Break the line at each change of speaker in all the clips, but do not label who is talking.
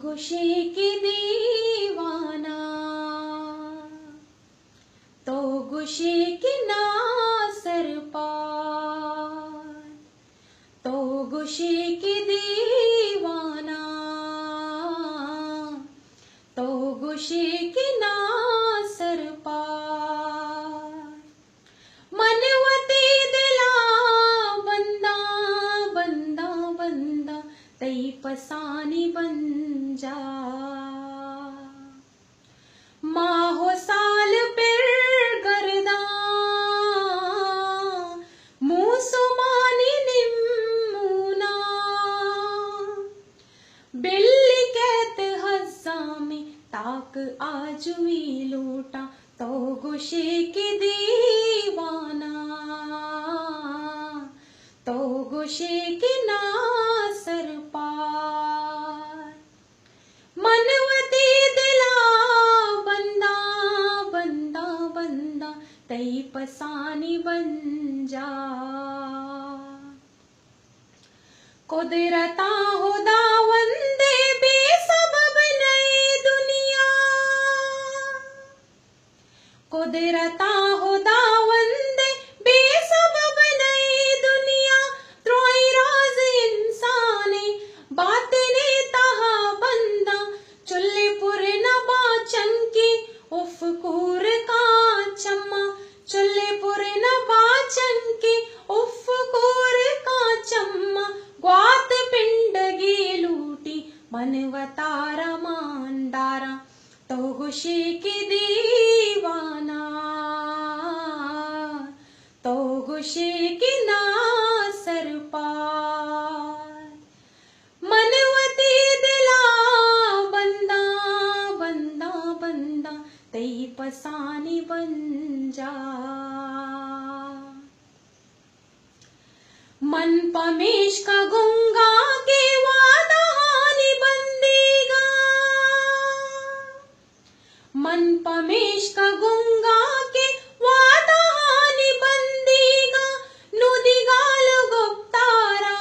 गुशे की दीवाना, तो गुशे की नासर पार, तो गुशे की दीवाना, तो गुशे की नासर पार। मनवती दिला बंदा बंदा बंदा, तई पसानी बन जा। माहो साल पिर गर्दा, मूसुमानी निम्मुना, बिल्ली कहत हज़्ज़ा में ताक आजुई लूटा, तो गुशे की दीवाना, तो गुशे की नासर पार। मनवती दिला बंदा बंदा बंदा, तई पसानी बन जा। कुदरता हुदा वंदे बेसबब नई दुनिया, कुदरता हुदा वंदे बेसबब नई दुनिया। त्रोई राज इंसाने बातने तहा बंदा, चुल्ले पुर नबा चंकी उफकूर का चम्मा, चुल्ले पुर नबा चंकी उफकूर का चम्मा। ग्वात पिंडगी लूटी मनवतारा मांडारा, तो गुशे की दीवाना, तो गुशे की नासर पार। मनवती दिला बंदा बंदा बंदा, तई पसानी बन जा। मन पमेश का गुंगा के वादा हानि बंदीगा, मन पमेश का गुंगा के वादा हानि बंदीगा। नुदिगाल गुप्तारा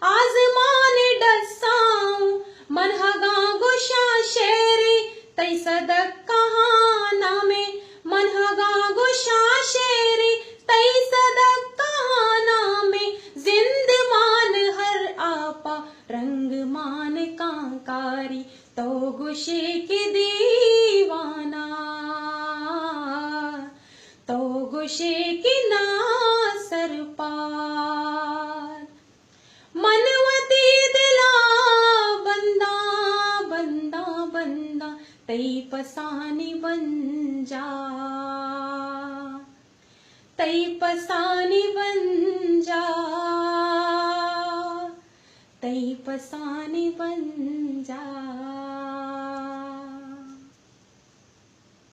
आजमान डसाऊं, मनहगा गुशा शेरी तई सदक कहाना में, मनहगा गुशा शेरी तई सदक कहाना में। जिंद मान हर आपा रंग मान कांकारी, तो गुशे की दीवाना, तो गुशे की नासर पार। मनवती दिला बंदा बंदा बंदा, तई पसानी बन जा, तई पसानी बन जा, तई पसानी बन जा।